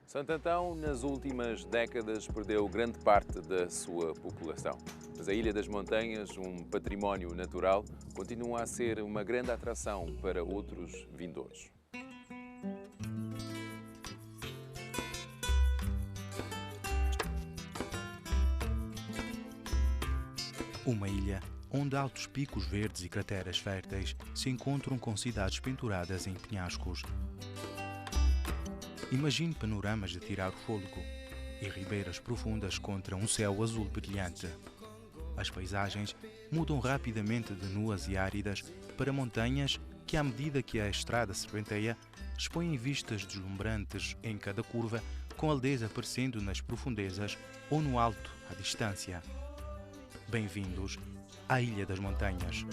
Santo Antão, nas últimas décadas, perdeu grande parte da sua população. Mas a Ilha das Montanhas, um património natural, continua a ser uma grande atração para outros vindouros. Uma ilha onde altos picos verdes e crateras férteis se encontram com cidades penduradas em penhascos. Imagine panoramas de tirar o fôlego e ribeiras profundas contra um céu azul brilhante. As paisagens mudam rapidamente de nuas e áridas para montanhas que, à medida que a estrada serpenteia, expõem vistas deslumbrantes em cada curva, com aldeias aparecendo nas profundezas ou no alto, à distância. Bem-vindos à Ilha das Montanhas.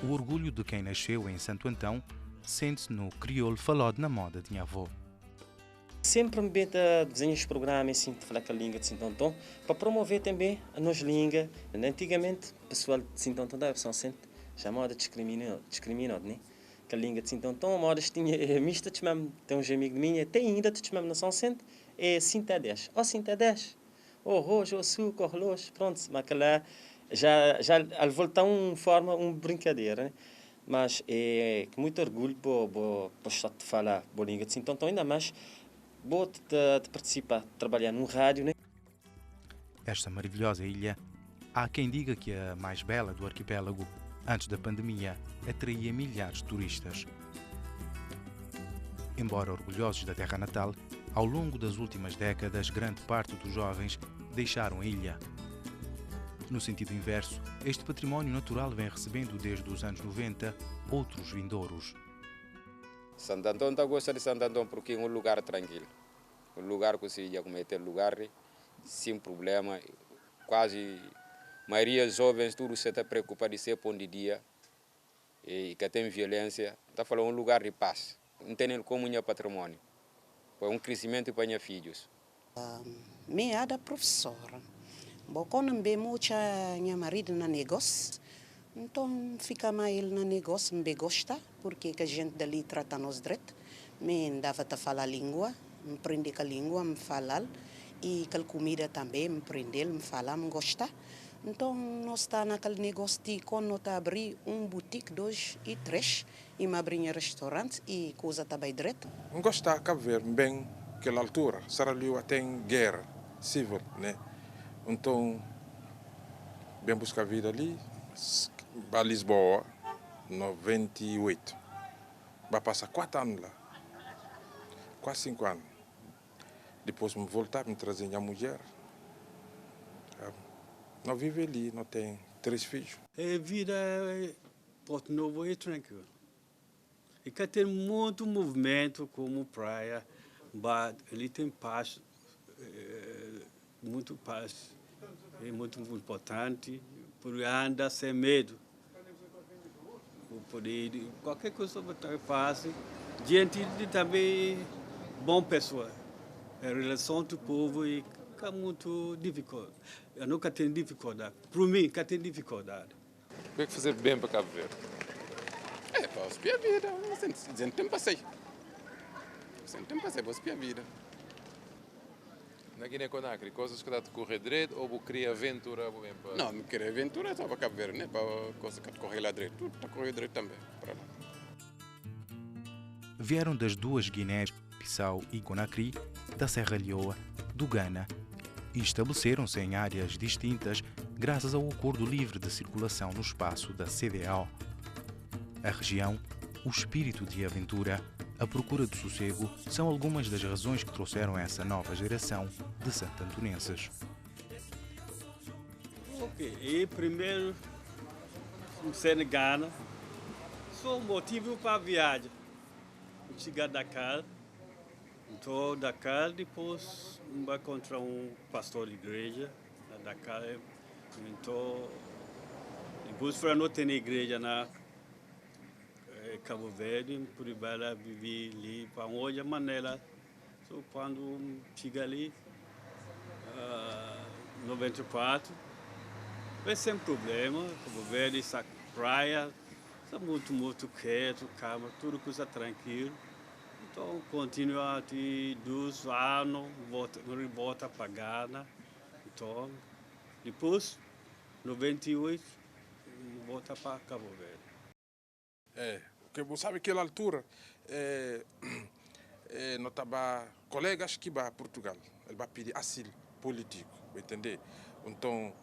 O orgulho de quem nasceu em Santo Antão sente-se no crioulo falado na moda de minha avó. Sempre me desenho os programas assim, de falar com a língua de Santo Antão, para promover também a nossa língua. Antigamente, o pessoal de Santo Antão da sempre chamada discriminado, né? Que a língua de Santo Antão, a moda tinha mista, tem uns amigos minhos, tem ainda, te chamam na São Centro, é Sinta 10. Ó Sinta 10, ó rojo, ó suco, ó relógio, pronto, mas aquela já al voltar forma brincadeira, né? Mas é com muito orgulho por falar a língua de Santo Antão, ainda mais vou de participar, trabalhar num rádio, né? Esta maravilhosa ilha, há quem diga que é a mais bela do arquipélago, antes da pandemia, atraía milhares de turistas. Embora orgulhosos da terra natal, ao longo das últimas décadas, grande parte dos jovens deixaram a ilha. No sentido inverso, este património natural vem recebendo desde os anos 90 outros vindouros. Santo Antão está gostando de Santo Antão porque é um lugar tranquilo. Um lugar que se ia cometer lugar sem problema. Quase a maioria dos jovens tudo se está preocupado de ser pão de dia e que tem violência. Está falando um lugar de paz. Não tem como é patrimônio. É um crescimento para os filhos. Minha da professora. Bom, quando me muita minha marido na negócio, então fica mais ele no negócio, me gosta, porque a gente dali trata nos direito. Me dava a falar a língua, me aprender com a língua, me falar, e com a comida também, me aprender, me falar, me gostar. Então, nós está naquele negócio de quando nós abrir boutique, 2 e 3, e me abrir um restaurante e coisa também direito. Não gosta de ver bem aquela altura, Saraliua tem guerra civil, né? Então, bem buscar a vida ali, para Lisboa, 98. Vai passar 4 anos lá, quase 5 anos. Depois me voltar, me trazer minha mulher. Não vive ali, não tem 3 filhos. A vida Porto Novo é tranquilo. E cá tem muito movimento como praia, mas ali tem paz, muito paz. É muito importante, por andar sem medo. Qualquer coisa que fácil. Gente também bom pessoa. A relação do povo é muito difícil. Eu nunca tenho dificuldade. Para mim, nunca tenho dificuldade. O que é que fazer bem para Cabo Verde? É para espiar a vida. A gente tem passeio. A gente tem passeio para espiar a vida. Na Guiné-Conakry, coisas que dá de correr direito ou queria aventura? Não, me queria aventura só para Cabo Verde, né? Para coisas que correr lá direito. Tudo está correr direito também. Para lá. Vieram das duas Guinés, Bissau e Conakry, da Serra Leoa, do Ghana, e estabeleceram-se em áreas distintas graças ao Acordo Livre de Circulação no espaço da CEDEAO. A região, o espírito de aventura, a procura de sossego são algumas das razões que trouxeram essa nova geração de santantonenses. Ok, e primeiro, ser na Ghana, só o motivo para a viagem. Chegar a Dakar, então Dakar, depois vai encontrar pastor de igreja na Dakar, então depois para não ter igreja na Cabo Verde, por ela viver ali para outra maneira. So, quando chega ali, 94, vai sem problema. Cabo Verde, essa praia, está muito quieto, calma, tudo coisa tranquilo. Então, continua até 2 anos, volta para Ghana. Então, depois, 98, volta para Cabo Verde. Porque você sabe que naquela altura, nós tava colegas que vão a Portugal, ele vai pedir asilo político, entender? Então,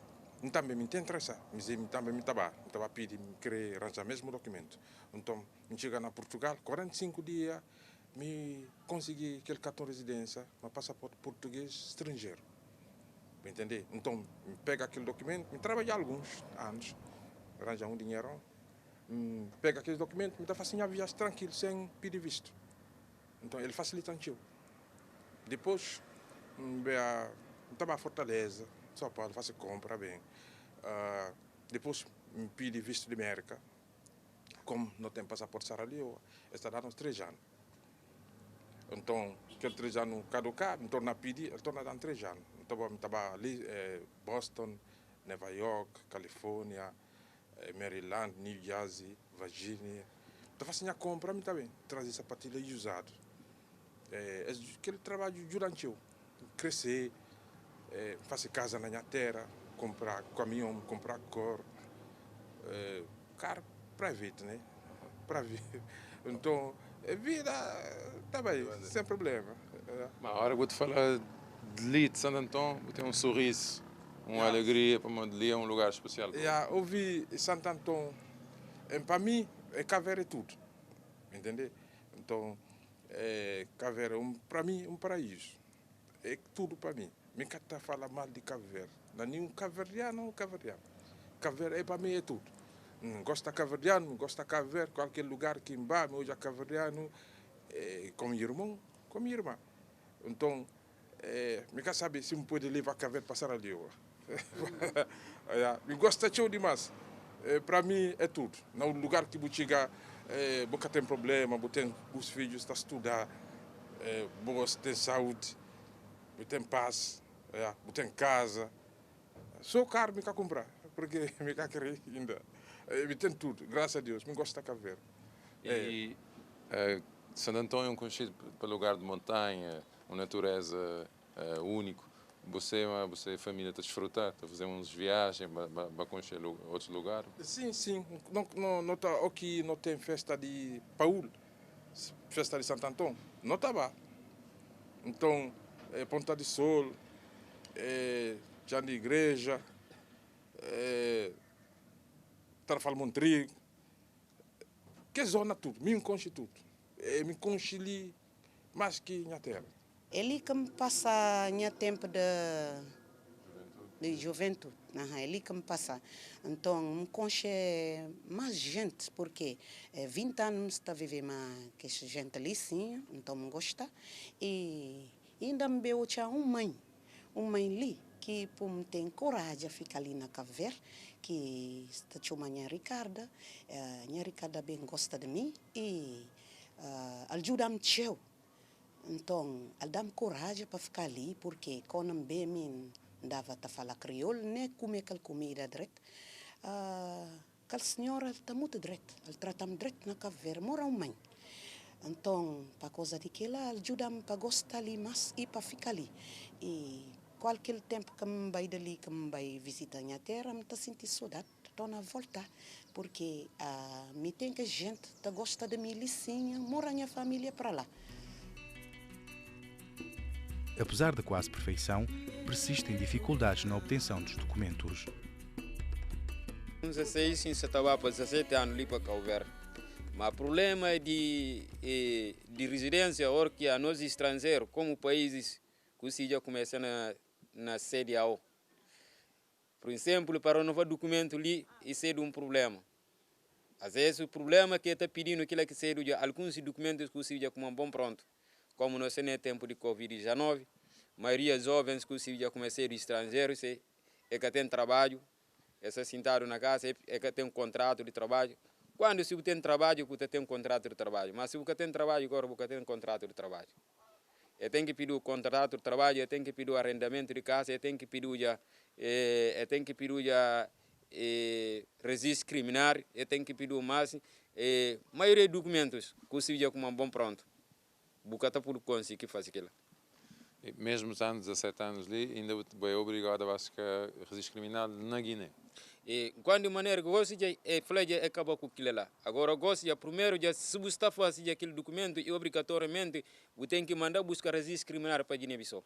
também me interessa, mas também me estava pedindo, querer arranjar mesmo documento. Então, me chega na Portugal, 45 dias, me consegui aquele cartão de residência, meu passaporte português estrangeiro, entender? Então, me pega aquele documento, me trabalha alguns anos, arranja um dinheiro, pega aqueles documentos, me dá facinho a viagem tranquilo, sem pedir visto. Então, ele facilita um tio. Depois, estava a Fortaleza, São Paulo, faço compra bem. Depois, me pedi visto de América. Como não tem passaporte saralio, está dando uns 3 anos. Então, aqueles 3 anos caducar, me torna a pedir, ele torna dando 3 anos. Então, eu estava ali, Boston, Nova York, Califórnia, Maryland, New Jersey, Virgínia. Então, faço a compra, me também, trazer sapatilha usado. Aquele trabalho durante eu crescer, fazer casa na minha terra, comprar caminhão, comprar cor, carro private, né? Então, vida tá bem, sem problema. Mas agora vou te falar de Lee, de Santo Antão, tem um sorriso, uma alegria, para Lee é um lugar especial. Ouvi Santo Antão, para mim, Cabo Verde é tudo, entendeu? Então, Cabo Verde, para mim, um paraíso. É tudo para mim. Me cata fala mal de Cabo Verde. Não é nenhum cabo-verdiano. Cabo Verde, para mim, é tudo. Gosta cabo-verdiano, gosta de Cabo Verde, qualquer lugar que vá, hoje é cabo-verdiano, como irmão, como irmã. Então, me quer saber se me pode levar Cabo Verde para Saralho. Me gosta demais. Para mim, é tudo. No lugar que você chega, você tem problema, você tem os filhos estão a estudar, você tem saúde, você tem paz, você tem casa. Só carro me quer comprar, porque me quer querer ainda. Me tem tudo, graças a Deus, me gosta de Cabo Verde. E Santo Antão é conhecido pelo lugar de montanha, uma natureza único. Você e a família está a desfrutar, está a fazer umas viagens, para conhecer outros lugares? Sim. Não tá aqui, não tem festa de Paulo, festa de Santo Antão. Não estava. Então, Ponta de Sol, já de igreja, Tarfal Montrigo, que zona tudo, me conche tudo. Me conche ali mais que minha terra. Ele que me passa minha tempo de juventude. Ele que me passa. Então, me conche mais gente, porque 20 anos está a viver mais que essa gente ali, sim, então me gosta. E ainda me deu uma mãe ali, que me tem coragem de ficar ali na Cabo Verde, que está chamando a minha Ricarda. Minha Ricarda bem gosta de mim e ajuda-me muito. Então, ela dá-me coragem para ficar ali, porque quando me dava a falar crioulo, nem comer aquela comida direito. Aquela senhora está muito direito, ela trata-me direito na Cabo Verde, mora uma mãe. Então, para causa daquilo, ela ajuda-me para gostar ali mais e para ficar ali. E qualquer tempo que me vai dali, que me vai visitar a minha terra, me está sentindo saudade, estou na volta, porque me tem que gente que gosta de mim, licinha, mora a minha família para lá. Apesar da quase perfeição, persistem dificuldades na obtenção dos documentos. 16, sim, você estava para 17 anos ali para Cabo Verde. Mas o problema é de residência, porque a nós estrangeiros, como países que se já começam na sede ao. Por exemplo, para renovar documento ali, isso é um problema. Às vezes o problema é que está pedindo aquilo que seja alguns documentos que se já como bom pronto. Como nós temos tempo de Covid-19, a maioria dos jovens que se já começam estrangeiros é que tem trabalho, é sentado na casa, é que tem um contrato de trabalho. Quando se tem trabalho, você tem um contrato de trabalho. Mas se você tem trabalho, agora você tem um contrato de trabalho. Eu tenho que pedir o contrato de trabalho, eu tenho que pedir o arrendamento de casa, eu tenho que pedir registro criminal, eu tenho que pedir mais, maioria de documentos que se já como bom pronto. Bucata por conseguir fazer aquilo. E mesmo estando 17 anos ali, ainda é obrigado a registro criminal na Guiné. E quando de maneira que você já acaba com aquilo lá. Agora você já primeiro já se você está fazendo aquele documento e obrigatoriamente você tem que mandar buscar registro criminal para Guiné-Bissau.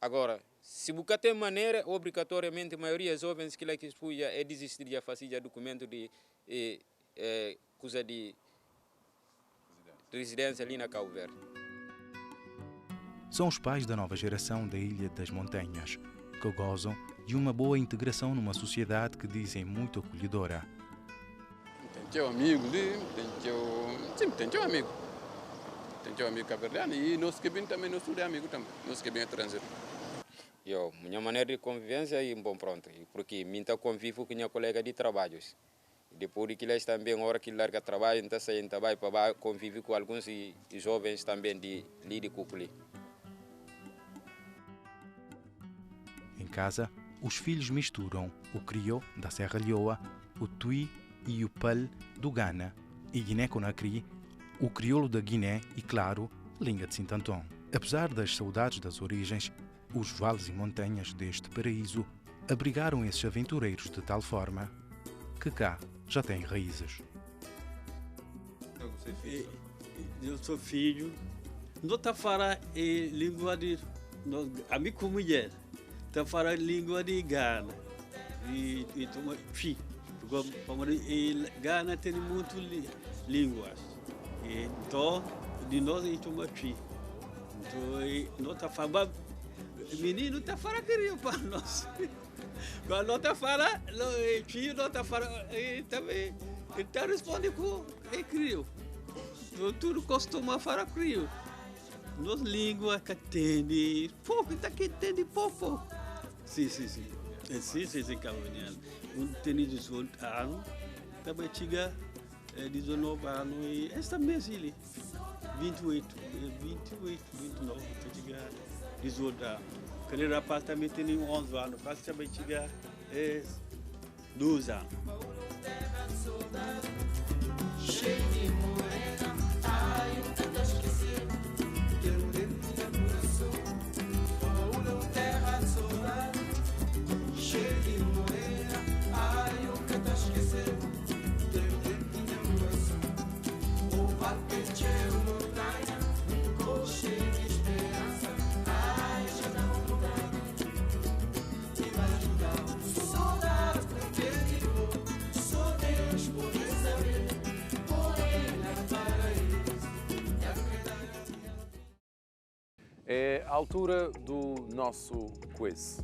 Agora, se você tem maneira, obrigatoriamente a maioria dos jovens que lá que já é desistir de fazer documento de coisa de residência ali na Cabo Verde. São os pais da nova geração da Ilha das Montanhas, que gozam de uma boa integração numa sociedade que dizem muito acolhedora. Tem teu amigo ali, tem teu amigo. Tem teu amigo cabo-verdiano e nós que bem também, nós somos amigos também, nós que bem estrangeiro. Minha maneira de convivência é bom pronto, porque eu convivo com minha colega de trabalhos. Depois que eles também, na hora que larga trabalho, então saem trabalho para conviver com alguns jovens também de Cuculi. Em casa, os filhos misturam o crioulo da Serra Leoa, o tui e o pal do Ghana, e Guiné-Conakry, o crioulo da Guiné e, claro, língua de Sintantão. Apesar das saudades das origens, os vales e montanhas deste paraíso abrigaram esses aventureiros de tal forma que cá já têm raízes. Eu sou filho, não está falando língua de amigo com mulher, está falando língua de Ghana e filho, porque Ghana tem muitas línguas, então de nós é uma filho, então não está falando, menino está falando crioulo para nós. Quando não está falando, filho não está falando, também está respondendo com crioulo. Tudo costuma falar crioulo. Nossa língua que tem pouco, está que tem pouco. Sim. Sim, cabo-verdiano. Tem 18 anos, também chega 19 anos e esta mês ele 28, 29, chega 18 anos. Aquele rapaz também tem 11 anos, quase também chega 12 anos. É a altura do nosso quiz.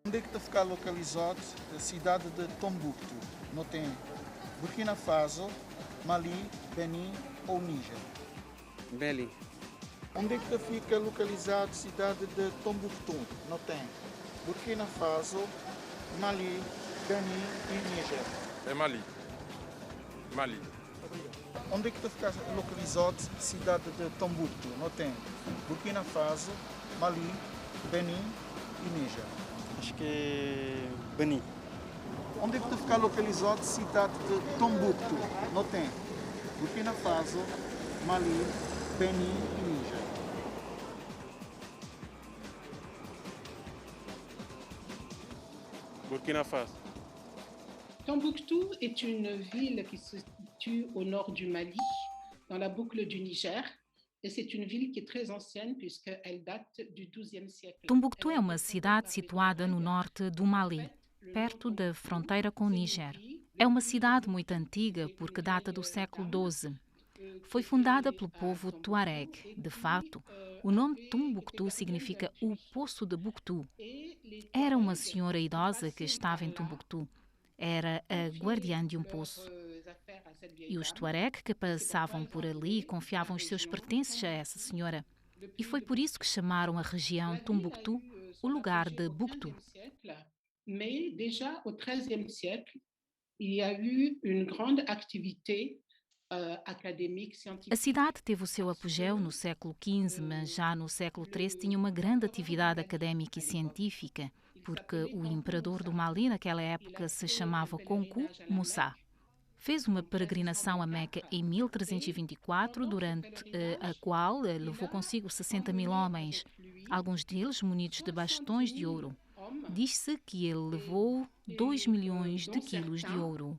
Onde é que está a ficar localizado a cidade de Tombouctou? Não tem Burkina Faso, Mali, Benin ou Níger? Beli. Onde é que fica localizado a cidade de Tombouctou? Não tem Burkina Faso, Mali, Benin e Níger. É Mali. Onde é que fica localizado a cidade de Tombouctou? Não tem Burkina Faso, Mali, Benin e Níger. Acho que é Benin. Onde é que fica localizado a cidade de Tombouctou? Não tem Burkina Faso, Mali, Benin e Níger. Burkina Faso. Tombouctou est une ville qui se situe au nord du Mali, dans la boucle du Niger. Et c'est une ville qui est très ancienne puisqu'elle date du XIIe siècle. Tombouctou é uma cidade situada no norte do Mali, perto da fronteira com o Níger. É uma cidade muito antiga porque data do século XII. Foi fundada pelo povo Tuareg. De fato, o nome Tombouctou significa o Poço de Bouctou. Era uma senhora idosa que estava em Tombouctou. Era a guardiã de um poço. E os Tuareg que passavam por ali confiavam os seus pertences a essa senhora. E foi por isso que chamaram a região Tombouctou o lugar de Bouctou. Mais déjà au XIIIe siècle, il y a eu une grande activité académique, scientifique. A cidade teve o seu apogeu no século XV, mas já no século XIII tinha uma grande atividade académica e científica, porque o imperador do Mali naquela época se chamava Konkou Moussa. Fez uma peregrinação a Meca em 1324, durante a qual levou consigo 60.000 homens, alguns deles munidos de bastões de ouro. Diz-se que ele levou 2 milhões de quilos de ouro.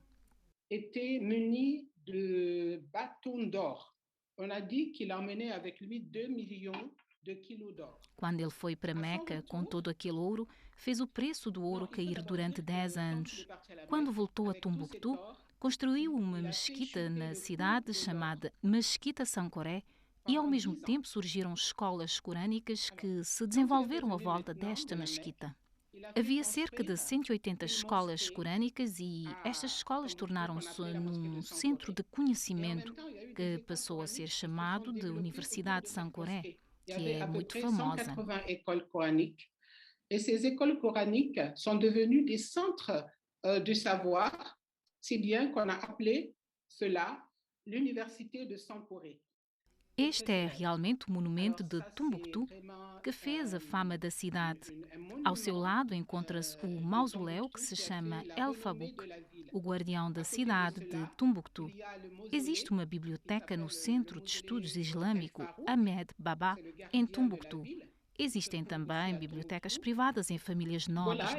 Était muni de bâtons d'or. On a dit qu'il emmenait avec lui 2 millions de quilos d'or. Quando ele foi para Meca com todo aquele ouro, fez o preço do ouro cair durante 10 anos. Quando voltou a Tombuctu, construiu uma mesquita na cidade chamada Mesquita Sankoré, e ao mesmo tempo surgiram escolas corânicas que se desenvolveram à volta desta mesquita. Havia cerca de 180 escolas corânicas e estas escolas tornaram-se num centro de conhecimento que passou a ser chamado de Universidade Sankoré, que é muito famosa. Et ces écoles coraniques sont devenues des centres de savoir, si bien qu'on a appelé cela l'Université de Sankoré. Este é realmente o monumento de Tombuctu que fez a fama da cidade. Ao seu lado encontra-se o mausoléu que se chama El Fabouk, o guardião da cidade de Tombuctu. Existe uma biblioteca no Centro de Estudos Islâmico Ahmed Baba, em Tombuctu. Existem também bibliotecas privadas em famílias nobres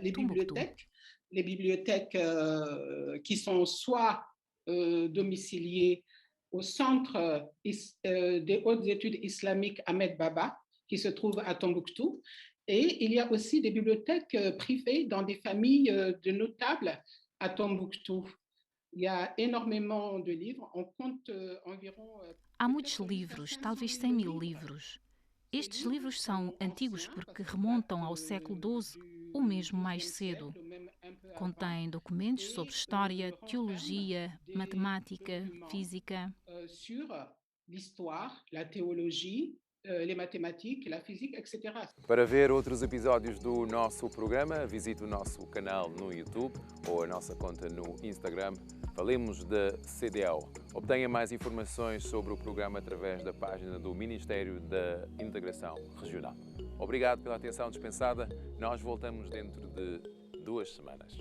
de Tombuctu. Les bibliothèques qui sont soit domiciliées au Centre des hautes études islamiques Ahmed Baba, qui se trouve à Tombouctou. Et il y a aussi des bibliothèques privées dans des familles de notables à Tombouctou. Il y a énormément de livres, on compte environ... Há muitos livros, talvez 100.000 livros. Estes livros são antigos porque remontam ao século XII ou mesmo mais cedo. Contém documentos sobre história, teologia, matemática, física. Sur l'histoire, la théologie, les mathématiques, la physique, etc. Para ver outros episódios do nosso programa, visite o nosso canal no YouTube ou a nossa conta no Instagram. Falemos da CDAO. Obtenha mais informações sobre o programa através da página do Ministério da Integração Regional. Obrigado pela atenção dispensada. Nós voltamos dentro de 2 semanas.